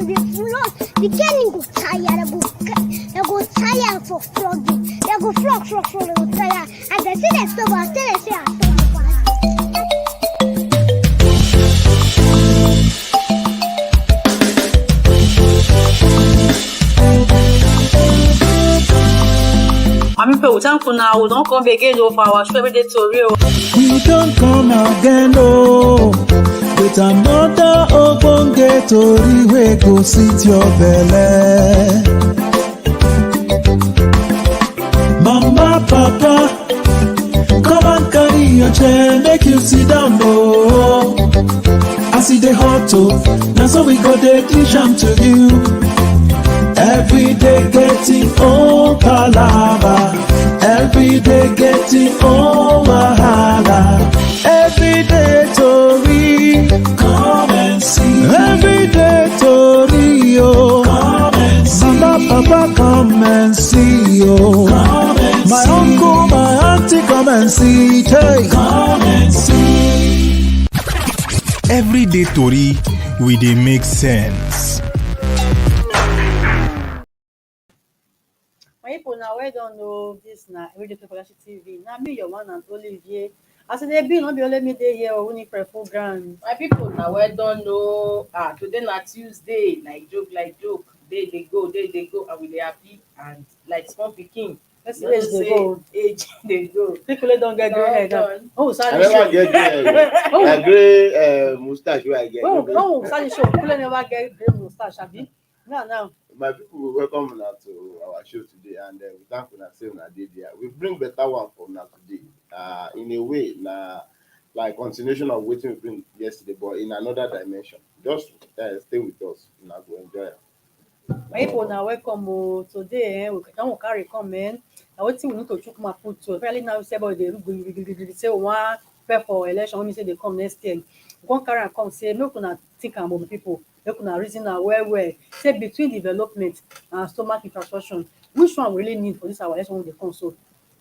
and the flog, the kenny go tire, they go tire for flogging. They go flog, they go tire. And they say they stop, and they say I stop. I mean, people, thank you now. We don't come again for our show every day, Tori. We don't come again, oh, with another ogbonge Tori wey go sit your belle. Mama, papa, come and carry your chair, make you sit down, oh. As e dey hot, oh, na so we go dey dish am to you. Every day getting old palava, every day getting old wahala, every day Tori, come and see. Every day Tori, oh, come and see. Mama, papa, come and see, oh. Come and my see. Uncle, my auntie, come and see. Hey, come and see. Every day Tori, we dey make sense. People now we don't know this now. Radio Patriotic TV. Now me your one and only here. I said they be not be only me day here or winning for program. My people now we don't know. Today na Tuesday. Like joke. They go, and we dey happy and like small pikin. Let's see age they go. People don't get gray hair. Oh, sorry. I never get gray. Like gray mustache where I get. Oh, sorry. Show. People never get gray mustache. Abi. Now. My people, we welcome now to our show today, and we thank you for saying that there. We bring better one for now today. In a way, like continuation of what we bring yesterday, but in another dimension. Just stay with us, now go enjoy it. My people now welcome today. We can carry comment. Now what we need to chook my foot to. Apparently now say about the say one prepare for election. When we say they come next year, we can carry and come say make una think about the people. Make una reason where say between development and stomach infrastructure, which one we really need for this our election when they come. So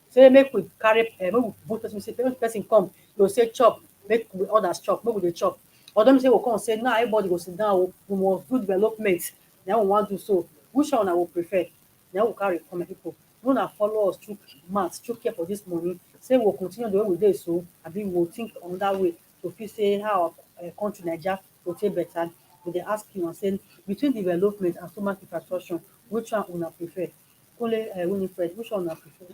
say make we carry make we vote person say person come, they say chop, make we others chop, make we dey chop. Or them say we come say now everybody go sit down, we must do development. Now we want to do so. Which one I will prefer? Now we carry come people. We not follow us through maths, through care for this money. Say we'll continue the way we did so, and we will think on that way to feel say how our country Nigeria will take better. But they ask you and say between development and stomach infrastructure, which one una prefer? Only Winifred, which one una prefer?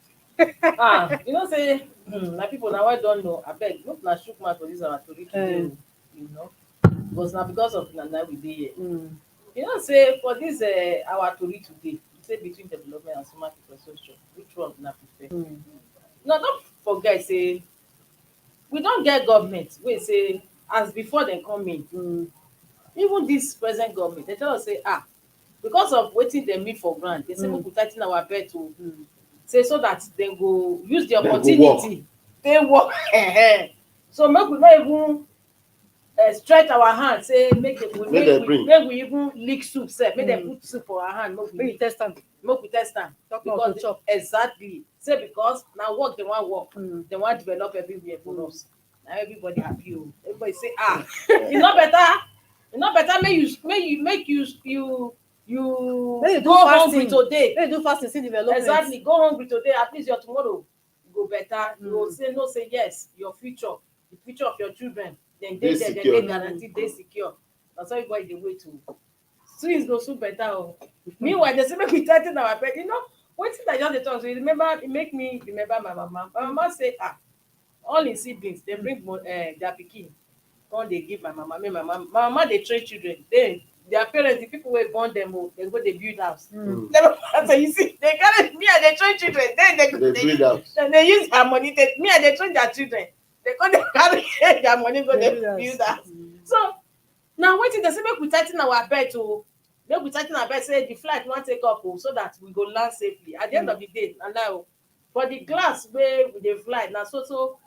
You know say my people now I don't know. I beg, look na shook mouth for this our Tori today, you know. But now because of Nana we dey here. You know say for this our Tori today, say between development and stomach infrastructure, which one una prefer? No, don't forget say we don't get government. We say as before they come in. Even this present government, they tell us say because of wetin dem meet for ground, they say we go tighten our belt to say so that they go use the opportunity. They work. So make we not even stretch our hand. Say make we even lick soup. Say make them put soup for our hand. Make we test them. Because chop exactly. Say because now work they want work. They want develop everywhere for us. Now everybody happy. Everybody say it's not better. It's not better. Make you go hungry today. They do fasting, see development. Exactly. Go hungry today. At least your tomorrow go better. You will say no. Say yes. Your future, the future of your children. Then they guaranteed they secure. That's why everybody they wait to. Things go so better. Meanwhile, they say make we tighten our belt. You know, one thing that just the talk. So remember, it make me remember my mama. My mama say all in siblings they bring their pikin. When they give my mama, my mama they train children. Then their parents, the people who born them, they go they build house. So you see, they carry me and they train children. Then they build house. Then they use their money. Me and they train their children. They go they carry their money go they build house. So now waiting they say make we tighten our belt to make we tighten our belt. Say the flight won't take up so that we go land safely. At the end of the day, and now for the class where they fly now so.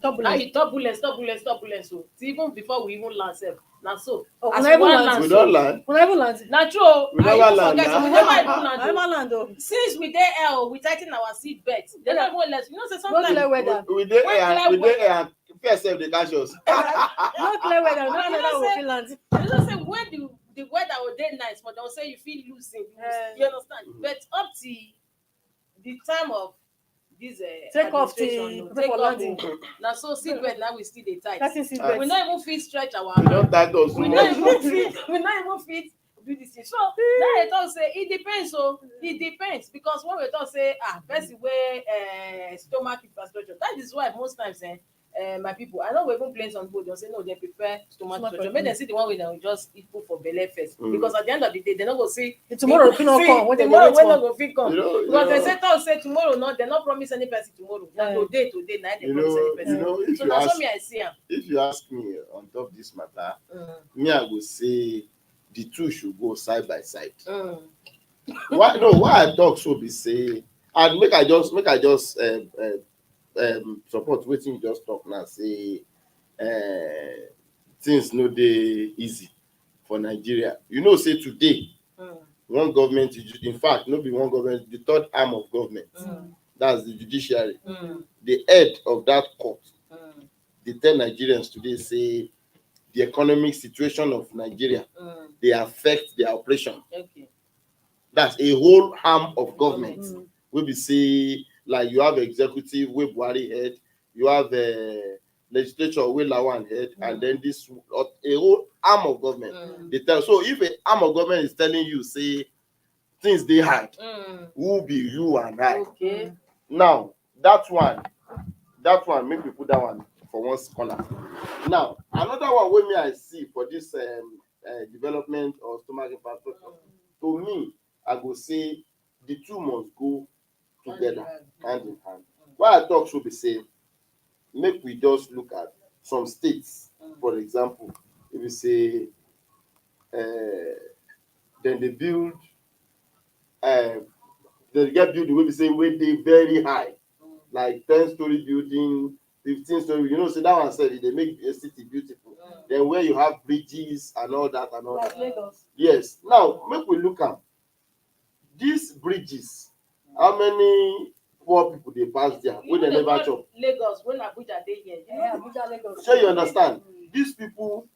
Turbulence. So even before we even land, now so as we don't land. Now true. We never land. Never land. Since we there, we tighten our seat belts. They don't even let you know. Say sometimes we there, first self they catch us. No clear weather, no You weather know, will say- feel land. You know, say when the weather will dey nice, but they'll say you feel losing. You understand? But up to the time of this Take off administration, the no, prepare take for off. landing. Now so seat belt now we still dey tight. That is it. Ah. We not even fit stretch our We don't hand. thank us so We much. not even fit do this thing. So now they talk say it depends. So it depends because when we talk say person wey stomach infrastructure. That is why most times my people, I know we even play some food. They say no, they prefer stomach infrastructure. Make them see the one way they will just eat food for belle first. Because at the end of the day, they not go see The tomorrow fit not come when they tomorrow wait when for. not go fit come. You Because they know, say talk say tomorrow not they not promise any person tomorrow. Na today na they promise any person. if So you now so ask, me I see am. if you ask me on top this matter, me I go say the two should go side by side. Why no? Why I talk so be say, and make I just support wetin you just talk now. Say things no dey easy for Nigeria. You know, say today one government, in fact, no be one government, the third arm of government, that's the judiciary. The head of that court, they tell Nigerians today say the economic situation of Nigeria they affect their operation. Okay. That's a whole arm of government. We be say like you have executive wey Buhari head, you have legislature wey Lawan head, and then this a whole arm of government. They tell, so if an arm of government is telling you say things dey hard, who be you and I? Okay. Now that one make we put that one for one corner. Now another one wey me I see for this development of stomach infrastructure, to me I go say the two must go together, hand in hand. Why I talk so be say make we just look at some states, for example, if we say then they build they get building wey be say wey dey very high, like 10-story building, 15-story. You know, say that one sef e dey make a city beautiful. Then where you have bridges and all that and all that. Lagos. Yes. Now make we look am. These bridges, how many poor people dey pass there wey dem never chop? Lagos when Abuja dey here. Abuja, Lagos. Shey you understand? These people,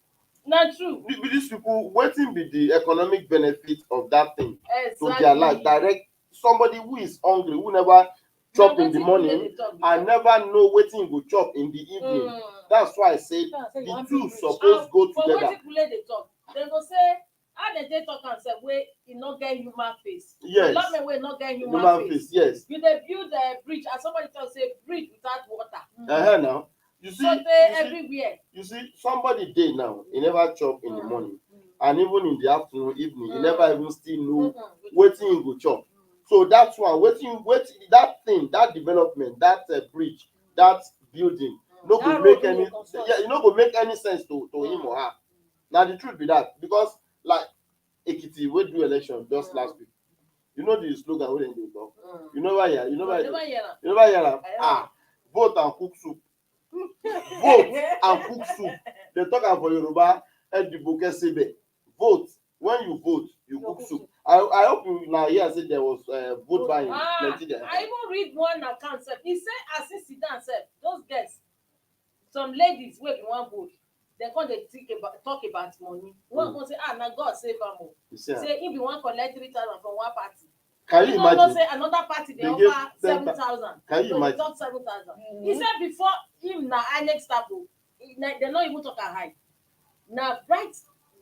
Na true. these people, wetin be the economic benefit of that thing Exactly. to their life? Direct somebody who is hungry, who never chop in the morning and never know wetin he go chop in the evening. That's why I say the two suppose go together. For wetin people dey talk, dem go say how dem take talk am sef wey e no get human face. Yes. Development wey no get human face. Yes. You dey build a bridge and somebody talk say bridge without water. Now you see, So dey everywhere. you see somebody dey now, he never chop in the morning, and even in the afternoon, evening, he never even still know wetin he go chop. So that's why wetin that thing, that development, that bridge, that building, no go make any, you no go make any sense to him or her. Now the truth be that, because like Ekiti wey do election just last week, you know the slogan wey dem dey talk. You know why? You know why? You never hear am? Vote and cook soup. Vote and cook soup. They talk am for Yoruba. Edibo kesebe. Vote. When you vote, you cook soup. I hope you now hear say there was vote buying plenty there. I even read one account sef. He say as he sit down sef, those girls, some ladies wey be wan vote, dem come dey talk about money. One come say na God save am o. Say if you wan collect 3,000 from one party, can you imagine? Know say another party dey offer 7,000. Can you imagine? Talk 7,000. He said before him na INEC staff o, dem no even talk am high. Na right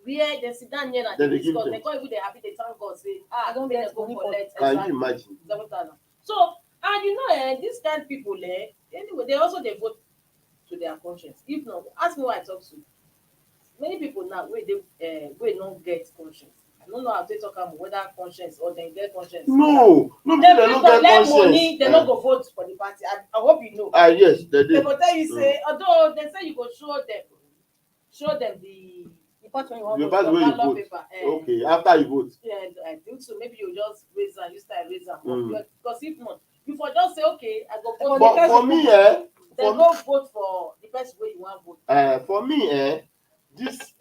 where dem sit down here na dey discuss, dem come even dey happy dey thank God say don't make get dem go money collect. Can you imagine? 7,000. So and you know this kind of people anyway they also dey vote to their conscience. If not, ask me why I talk to many people now wey no get conscience. I don't know how to talk about whether conscience or dem get conscience. No, they no get conscience. Money, they no go vote for the party. I hope you know. Yes, they do. They go tell you say, although they say you go show them the part when you want the vote, way you vote. paper. Okay, after you vote. Yeah, I think so. Maybe you just raise and you start raise them. Because if not, you for just say okay, I go vote. But for me, then go vote for the person where you want vote. For me, this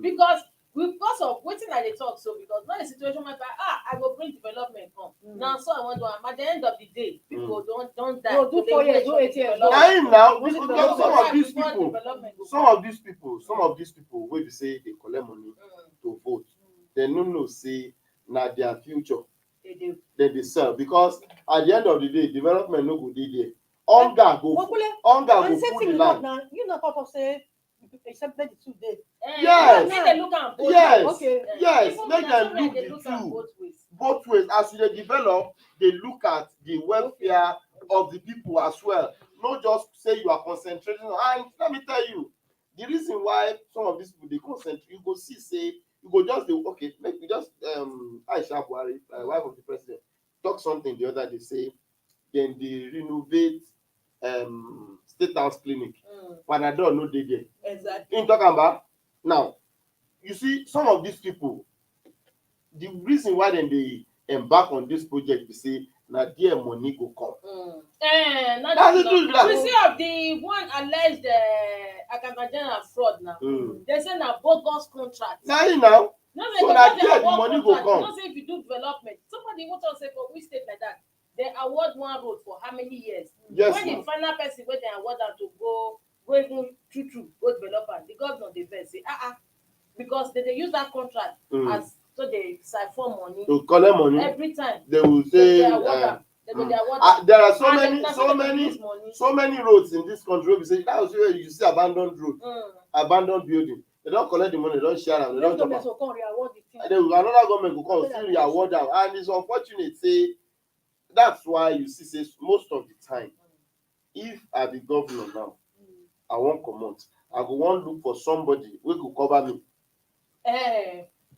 because because of wetin I dey talk so, because now the situation whereby I go bring development come. Na so I wan do am. At the end of the day, people don die. No, do 4 years, do 8 years. Na him now, Once because development- some of these people wey be say dey collect money to vote, dem no know say na their future dem dey sell, because at the end of the day development no go dey there. Hunger go full the land. Now, you not talk of say except the 2 days. Yes. Make dem look am both Yes, ways. Okay. yes, Even make na so dem make look dem the look am two both ways. both ways. As you dey develop, dey look at the welfare of the people as well. Not just say you are concentrating on. And let me tell you, the reason why some of these people dey concentrate, you go see say you go just dey okay. Make we just Aisha Buhari, wife of the president, talk something the other day, say dem dey renovate state house clinic. Panadol no dey there. Exactly. In talking about now, you see some of these people, the reason why dem dey embark on this project be say na there money go come. That's the truth. We see of the one alleged accountant general fraud now. They say na bogus contract. Na him now. No, So they na don't there the award money go contract. come. You know, say if you do development, somebody who talk say for which state like that, they award one road for how many years? Yes, When the final person wey they award am to go even true go develop am, the governor dey vex say because they use that contract as so they siphon money To collect money, every time. they will They say award am. They go dey award am. there are so And many, na so they dey many, use money. so many roads in this country. We say that was where you see abandoned road, abandoned building. They don't collect the money, they don't share them, they don't talk about. So come reward the thing. And then another government will come still reward them. And it's unfortunate, say that's why you see say most of the time, if I be governor now, I won't come out. I go want look for somebody who could cover me.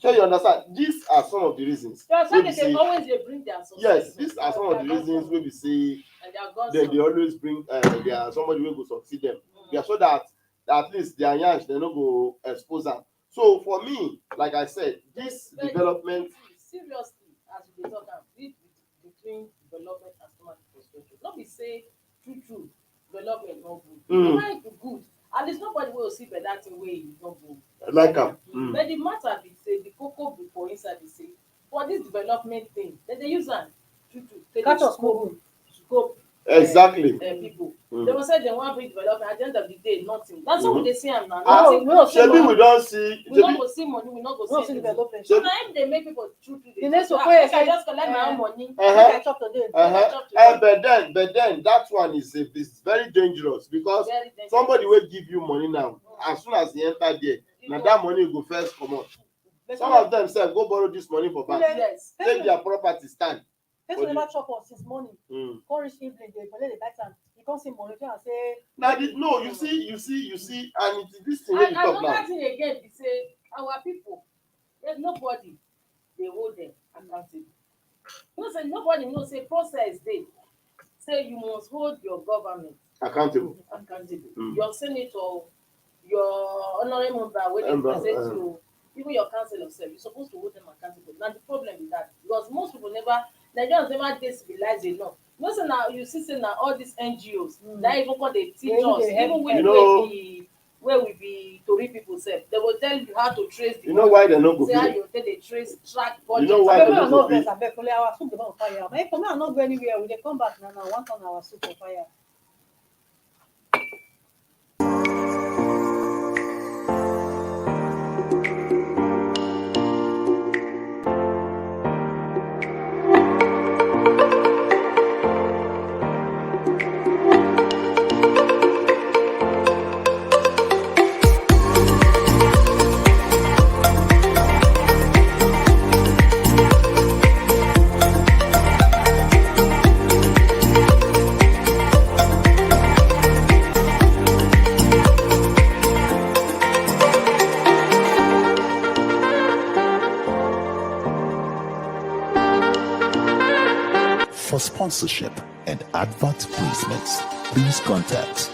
So you understand? These are some of the reasons. So wey they be say- always they bring their success. Yes, these are some of the reasons where we say And they are gone. they always bring they are somebody who will succeed them. Yeah, so that at least their yansh they no go expose them. So for me, like I said, this development. Seriously, as we dey talk am, between development and stomach infrastructure, no be say true development no good. Development good. At least nobody will see better thing wey e no good. Like am. But the matter be say the cocoa be for inside be say for this development thing, they dey use am take Catch dey us moving. scope Exactly. people. They will say they wan bring development. At the end of the day, nothing. That's how we dey see am now. Shebi we don see. We no go see money. We no go No see see anything. development. So na im dey make people true dey The next one, make I just collect my own money. Make I chop today. But then that one is very dangerous, because Very dangerous. somebody will give you money now. As soon as he enter there, now that money go first come out. Some of them say go borrow this money for bank, Yes. take their property stand. Person never chop us since morning. Mm. Come reach evening, they collect the back time. He come see money and say. Now no, you see, and it is this thing wey And you talk another now. thing again be say our people, there's nobody dey hold them accountable. You know say nobody know say process dey. Say you must hold your government Accountable. accountable. Your senator, your honorable member wey dey represent you, even your councillor sef, you suppose to hold them accountable. Na the problem be that, because most people Nigerians never dey civilized enough. You know say na you see say na all these NGOs na even come dey teach us, even wey we be Tori people sef, they go tell you how to trace the You know why they no go say how fit? you take dey trace track budget. You know why Abeg, they make I no no go vex, fit? abeg, only our soup dey on fire. Make for me, I no go anywhere. We dey come back now. One turn our soup on fire. For sponsorship and advert placements, please contact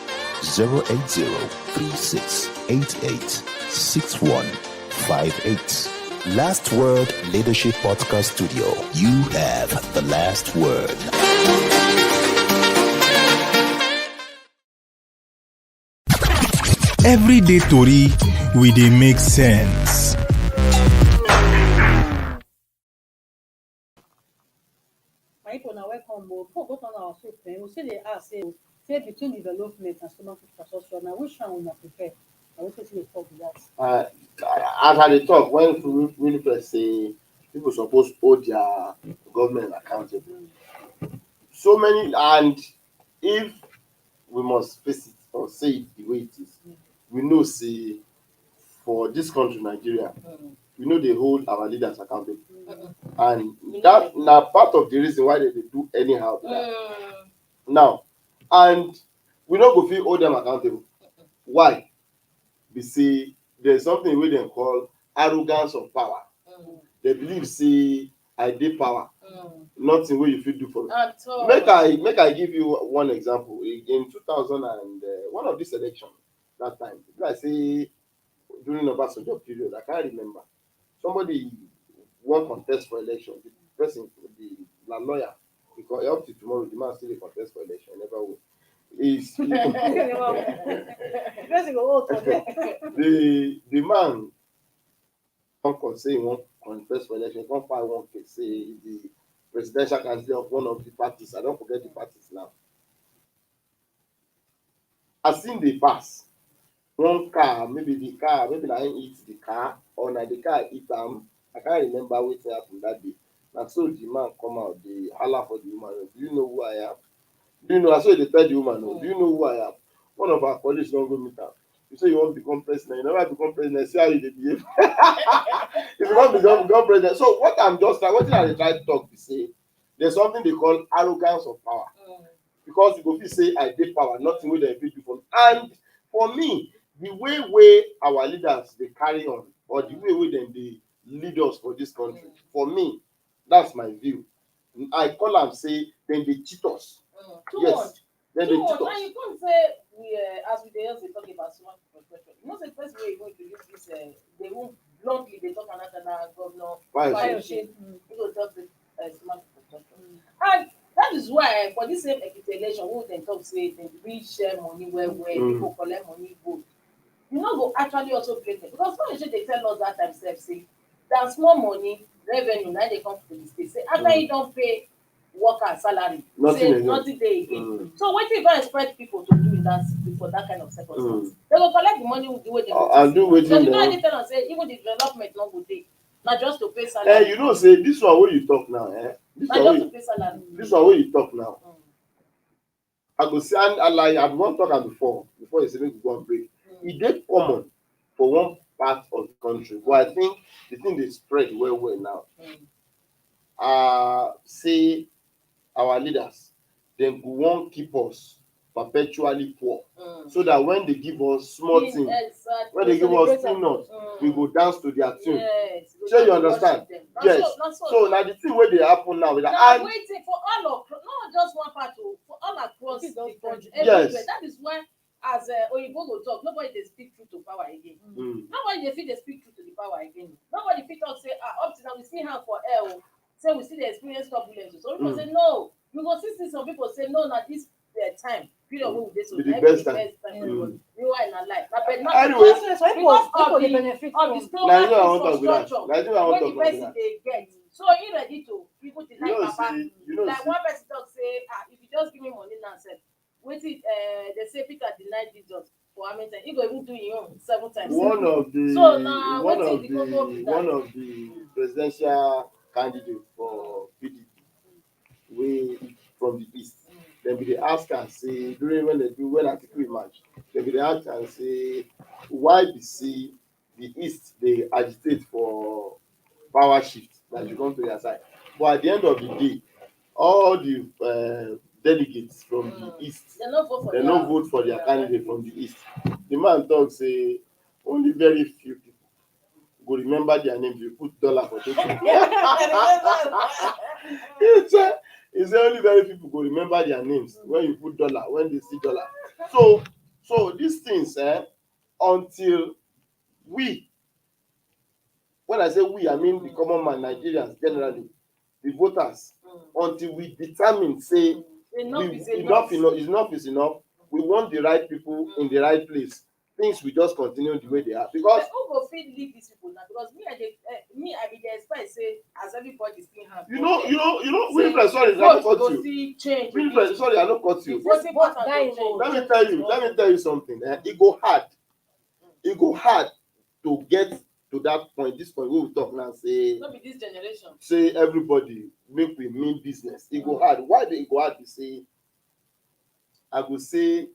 080-3688-6158. Last Word Leadership Podcast Studio. You have the last word. Everyday tori we dey make sense. my people na welcome o. Before we go turn our soup, we still dey ask say between development and stomach infrastructure, na which one una prefer? Na wetin dey talk be that. As I dey talk, when Winifred say people suppose hold their government accountable, so many, and if we must face it or say it the way it is, we know say for this country Nigeria, we know dey hold our leaders accountable, and that na part of the reason why they dey do anyhow be that. Now, and we no go fit hold them accountable. Why? Be say there's something wey dem call arrogance of power. They believe say I dey power, nothing wey you fit do for me. Make I give you one example. In 2000 and one of this election that time, like say during Obasanjo period, I can't remember. Somebody wan contest for election. The person, the lawyer, because up to tomorrow, the man still dey contest for election, never win. The man come say he wan contest for election, come file one case say the presidential candidate of one of the parties, I don't forget the parties now. As him dey pass, one car, maybe na him hit the car or na the car hit am, I can't remember wetin happen that day. Na so the man come out dey holla for the woman, do you know who I am? Do you know? I saw they tell the woman, no, do you know who I am? One of our colleagues don't go meet her. You say you want to become president, you never become president, see how you behave. If you want to become president. So what I'm just trying, what I try to talk to say, there's something they call arrogance of power. Because you go feel say I dey power, nothing wey dem fit do for me. And for me, the way our leaders they carry on, or the way dem dey lead us for this country, for me, that's my view. I call am say dem dey cheat us. Yes, then they cheat us. And you can't say we as we dey also talk about so much frustration. You know, the first way you go to use this, they won't bluntly they talk another governor. Why you go talk the so much frustration. And that is why for this same election, we dem talk say they reach share money where people collect money go. You know, go actually also create it because when they tell us that time, say that small money revenue now they come from the state. Say after you don't pay worker salary, nothing dey again. So what you gonna expect people to do in that for that kind of circumstance? They will collect the money the way they and do wetin because you know tell us say even the development no go dey, not just to pay salary. You know, say this one wey you talk now, this one wey you talk now. I go say, and like I wan talk am before you say make we go and break. E dey common for one part of the country, but I think the thing dey spread well now. Say our leaders, dem go wan keep us perpetually poor, so that when they give us small thing, when they give us peanut, we go dance to their tune. Shey you understand? Yes. So now the thing wey dey happen now with that, and waiting for all of not just one part, for all across the country, everywhere. That is why as Oyibo go talk, nobody dey speak truth to power again. Nobody dey fit dey speak truth to the power again. Nobody fit talk say up till now we see hand for air, say we still dey experience turbulence. So people say no, you go see some people say no, na this time period wey we dey so the best time. You are in a life. Anyway, Because of the stomach infrastructure wey the person dey get. So you ready to people deny papa. Like one person talk say if you just give me money now, sef wetin they say Peter deny Jesus for how many times? He go even do him own 7 times. One of the presidential candidates for PDP wey from the east, dem be dey ask am say during when Atiku emerge, dem be dey ask am say why be say the east dey agitate for power shift that you come to their side, but at the end of the day, all the delegates from the east, dem no vote for their candidate from the east. The man talk say only very few people go remember their names. You put dollar for total. He say only very few people go remember their names when you put dollar, when they see dollar. So these things, until we, when I say we, I mean the common man, Nigerians generally, the voters, until we determine, say enough is enough. We want the right people in the right place. Things will just continue the way they are. Because who go fit lead these people now? Because me I be dey expect say as as everybody still have. Winifred, sorry, I don't cut go you. see change. Winifred, sorry, I don't cut you. The voting vote pattern dying, go change. Let me tell you something. It go hard. It go hard to get to that point. This point we will talk now. Say, no be this generation. Say everybody make we mean business. It go hard. Why they go hard? You say, I go say,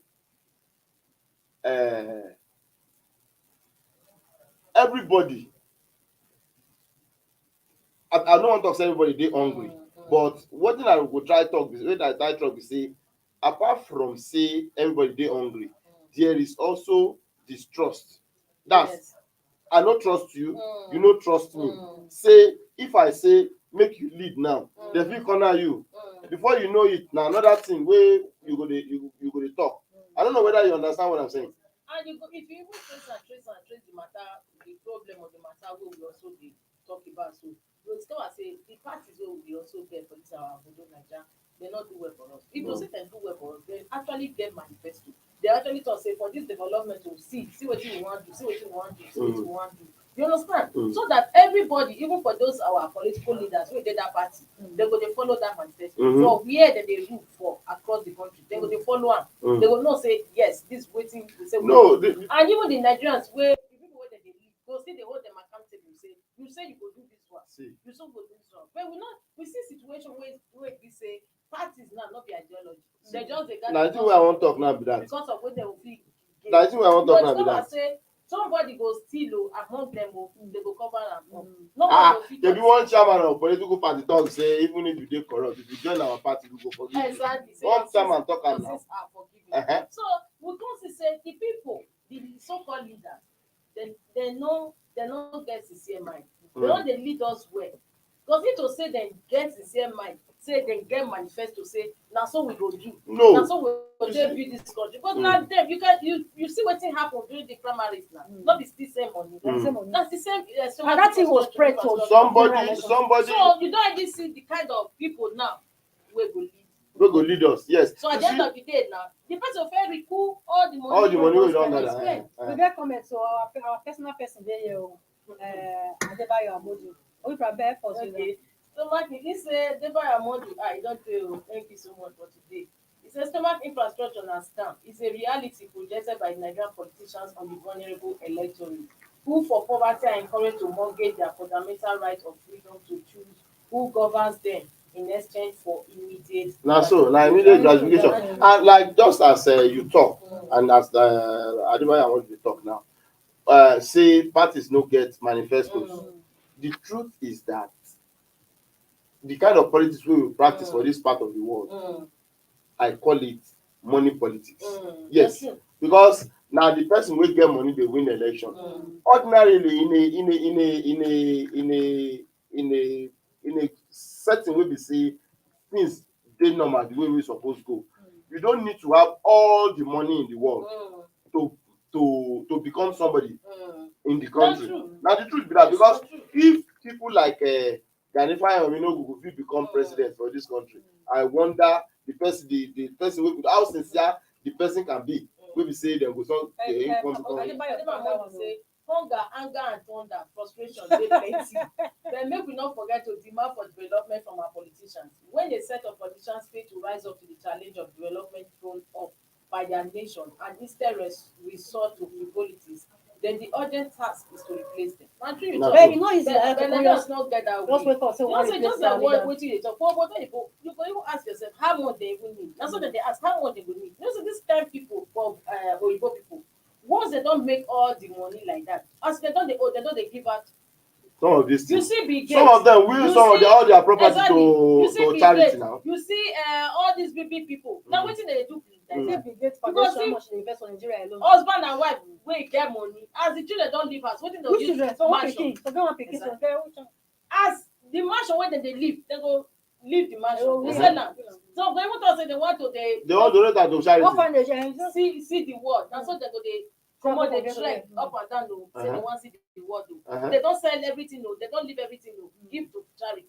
everybody. I don't want to say everybody they hungry, but what thing I go try talk is when I try talk is say, apart from say everybody they hungry, there is also distrust. That's Yes. I don't trust you, you don't trust me. Say if I say make you lead now, they will corner you. Before you know it, now another thing where you go to talk. I don't know whether you understand what I'm saying. And you go, if you even trace the matter, the problem of the matter wey we also dey talk about, so you go discover say the parties wey we also get for this our Obodo Naija, they not do well for us. If you say dem do well for us, they actually get manifesto. They actually talk say for this development to see wetin we wan do, see wetin we wan do, see wetin we wan do. You understand? So that everybody, even for those our political leaders wey dey that party, they go dey follow that manifesto. For where dem dey rule for across the country, they go dey follow am. They go know say yes, this wetin we say. No, and even the Nigerians wey the people wey dem dey lead go still dey hold them accountable. Say you go do this one, you so go do this one. But we see situation wey be say parties now not be ideology. They just dey gather. Na the way I want talk now be that. Because of what they will feel. Na the way I want talk now be that. Say somebody go steal among them, they go cover am. There be one chairman of political party talk say even if you dey corrupt, if you join our party, we go forgive you. Exactly. One chairman talk am now. So we come to say the people, the so-called leaders, they no get sincere mind. They don't dey lead us well. Because if to say they get sincere mind, say they get manifesto, say now so we go do. No. Now so we go build this country. Because now them you see what happen during the primaries now. Not be still same money. That's the same. And that thing was spread to somebody. So you don't even see the kind of people now wey go lead us. Yes. So at the end of the day now, the person will fair recoup all the money. All the money we don't gather. We get comment. So our personal person there, Adebayo Amodu. We prepare for okay. Stomach, he say Adebayo Amodu. I don't tell. Thank you so much for today. He says stomach infrastructure and scam is a reality projected by Nigerian politicians on the vulnerable electorate, who for poverty are encouraged to mortgage their fundamental right of freedom to choose who governs them in exchange for immediate. Immediate gratification. And like just as you talk, and as Adebayo Amodu talk now, say parties no get manifestos. The truth is that the kind of politics we will practice for this part of the world, I call it money politics. Yes, because now the person will get money, they win the election. Ordinarily, in a setting where we see things they normal the way we supposed to go, you don't need to have all the money in the world to become somebody in the country. Now the truth be that because if people like Gani will become president for this country, I wonder the person will how sincere the person can be. We be say them go so hunger, anger, and thunder, frustration, they plenty. Then make we not forget to demand for development from our politicians. When a set of politicians fail to rise up to the challenge of development thrown up by their nation and instead resort to frivolities, then the urgent task is to replace them. But you know, it's not get that way. Just that what you talk. But you go even ask yourself how much they even need. That's what they ask how much they will need. You know, so this kind of people for Oyibo people. Once they don't make all the money like that, as they don't they give out. Some of these things. You see big some of them will all their property to charity now. You see all these big people. Now what they do? Because how much they invest on Nigeria alone. Husband and wife wey get money, as the children don't leave house, wetin they use mansion. As the mansion where they live, they go leave the mansion. They sell am. So they want to say they want to donate am to charity. See the world. And so they go comot the trek up and down say they want see the world. They don't sell everything, they don't leave everything, give to charity.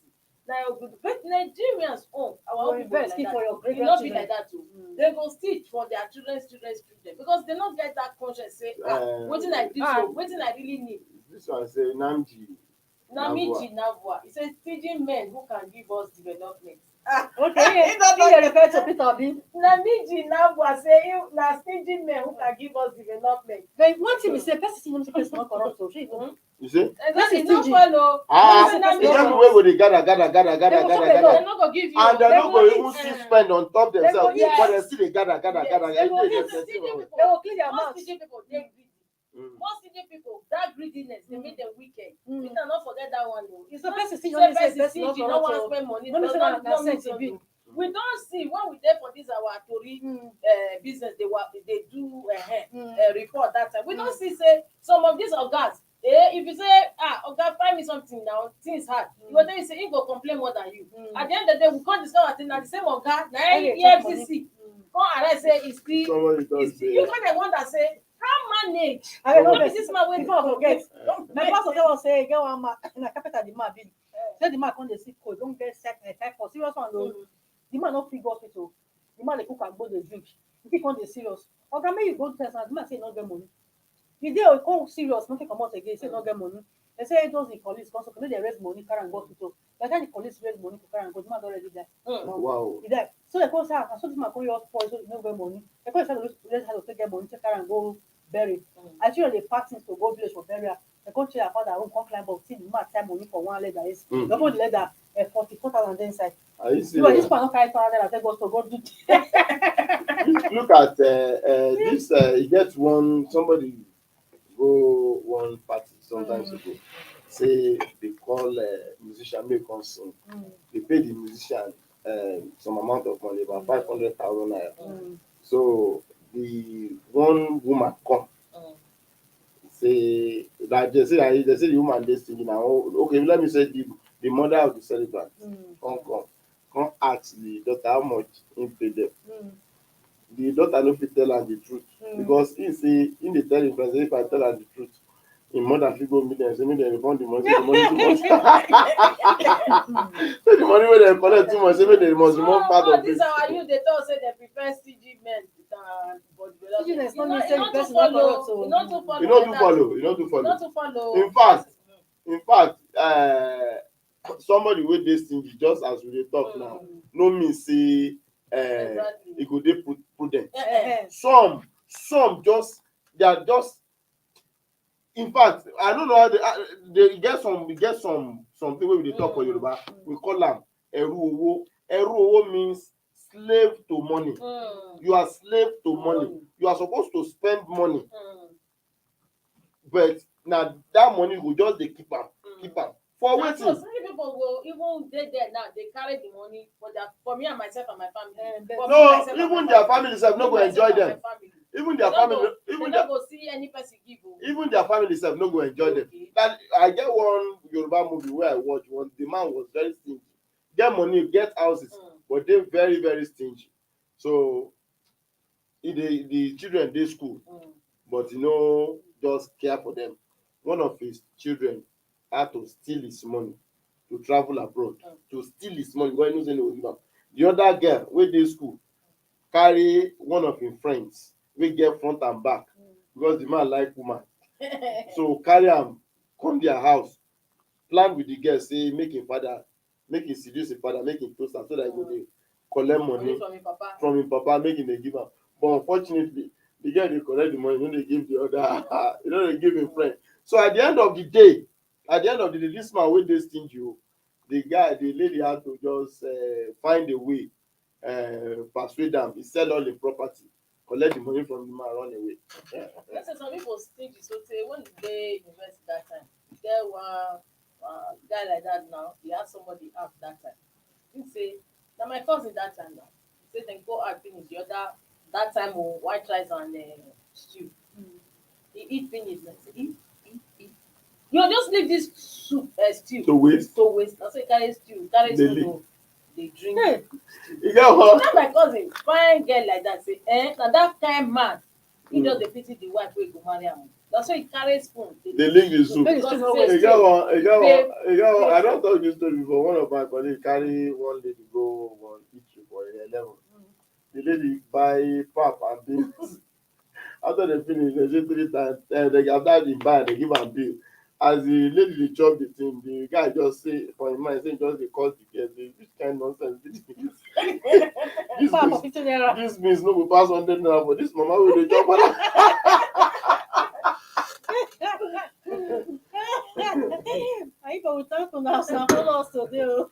Now, but Nigerians own our own people like that. It not be like that too. They go stitch for their children's because they not get that conscience say, wetin I do so, wetin I really need. This one say Namdi Namiji Navua. He says, stingy men who can give us development. Okay, he refer to Peter Obi. Namiji Navua say, na stingy men who can give us development. But one thing we say, person not corrupt, so she don't. You see? That is not stingy. follow. It's just the way where they gather. They're not gonna give you. And they're They not go going to eat, even still spend on top themselves, eat. but they still they gather. They go Every day eat. they Stingy say, people. They will clean their Most mouth. stingy people, they greedy. Mm. Most stingy people, that greediness, they make them wicked. We cannot forget that one though. It's So not person say stingy only say person person not stingy, no one corrupt. spend money. No, Does say not na mean sense e be. so. We don't see when we there for this our Tori business they do report that time. We don't see say some of these ogas. If you say oga find me something now things hard, you go tell you say he go complain more than you. At the end of the day we can't discover thing na the same oga na EFCC come arise say e still you kind of wonder say how manage. I don't What know is this man wey before I forget. My forget? pastor tell us say get one man na capital the man be. Say the man come dey sick cold, don't get sick typhoid, serious one though. The man no fit go hospital. The man dey cook and go dey drink. The thing come dey serious. Oga make you go test am. The man say he no get money. The day he come serious, nothing comot again. He say he no get money. They say those the police come so make they raise money carry am go hospital. By the time the police raise money to carry am go, the man don already die. wow. He die. So they come say so this man come your spoil so he no get money. They come say raise how to take get money take carry am go bury. I children dey pack things to go village for burial. They come check their father room, come climb up, see the man tie money for one leather. They open the leather, 44,000 inside. Are you You know, this serious? man no carry 200 take us to go do. Look at this. You get one somebody go one party sometimes ago. Say they call musician make come sing. They pay the musician some amount of money, about 500,000 naira. So the one woman come say that they say the woman dey singing now. Okay, let me say the mother of the celebrant come ask the daughter how much he pay them. The daughter no fit tell am the truth because he say he dey tell him friend say if I tell am the truth him mother fit go meet dem say make dem refund the money say the money too much. Say the money wey dem collect too much say make dem must remove part of it. This our youth dey talk say dem prefer stingy men than for Stinginess no development. mean say the person not corrupt, so- You not too follow. You no do follow. You no do You follow. not too follow. In fact, somebody wey dey stingy just as we dey talk now no mean say Exactly. e go dey prudent. Eh, Some just they are just. In fact, I don't know how they get something wey we dey talk for Yoruba. We call am eru owo. Eru owo means slave to money. You are slave to money. You are supposed to spend money, but na that money go just dey keep am. For And so wetin? some people go even dey there now they carry the money for me and myself and my family. For me, No, myself and even my their family. family sef no go Me, myself enjoy and them. my family. Even their They no family, go- even they their no go see any person give. even their family sef no go enjoy them. Okay. That I get one Yoruba movie where I watch one. The man was very stingy. Get money, get houses, but they very very stingy. So the children dey school, but just care for them. One of his children had to steal his money to travel abroad. To steal his money, because he know say no go give am. The other girl wey dey school carry one of him friends wey get front and back because the man like woman. So carry am come their house, plan with the girl say make him seduce him father, make him toast am so that he go dey collect money from him papa, make him dey give am. But unfortunately, the girl dey collect the money, no dey give the other, no dey give him friend. So at the end of the day, this man wey dey stingy the lady had to just find a way, persuade am, he sell all the property, collect the money from the man, run away. Let's say some people stingy, so say when they invest that time, get one guy like that now, he has somebody out that time. He say, now my cousin that time now. He say then go out finish the other that time white rice and stew. He eat finish, like say eat. You just leave this soup stew. To waste. That's why carry stew, carry Dey stew leave. go dey drink. You get what? Now my cousin fine girl like that say na that kind man he just dey pity the wife wey go marry am. That's why he carry spoon Dey lick the soup. Make the because soup no he say You get one. Babe. I don talk this story before. One of my colleagues carry one lady go one eatery for 11. The lady buy pap and beans. After they finish, they say 3 times. After they buy, they give am bill. as the lady dey chop the thing, the guy just say for him mind say he just dey cause the girl say which kind nonsense be this. this Pass for means 50 naira. this means no go pass 100 naira for this mama wey dey chop am. I go thank una as una follow us today. Oh.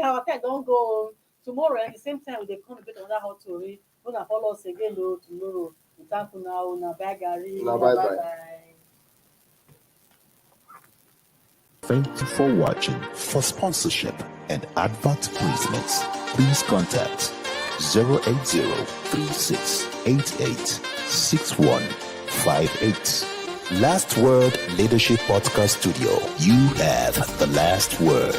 Our time don go. Oh. Tomorrow at the same time we dey come get another hot tori. Una follow us again oh, tomorrow. We thank una, una bye Gary. Una bye bye. Thank you for watching. For sponsorship and advert placements, please contact 080-3688-6158. Last Word Leadership Podcast Studio. You have the last word.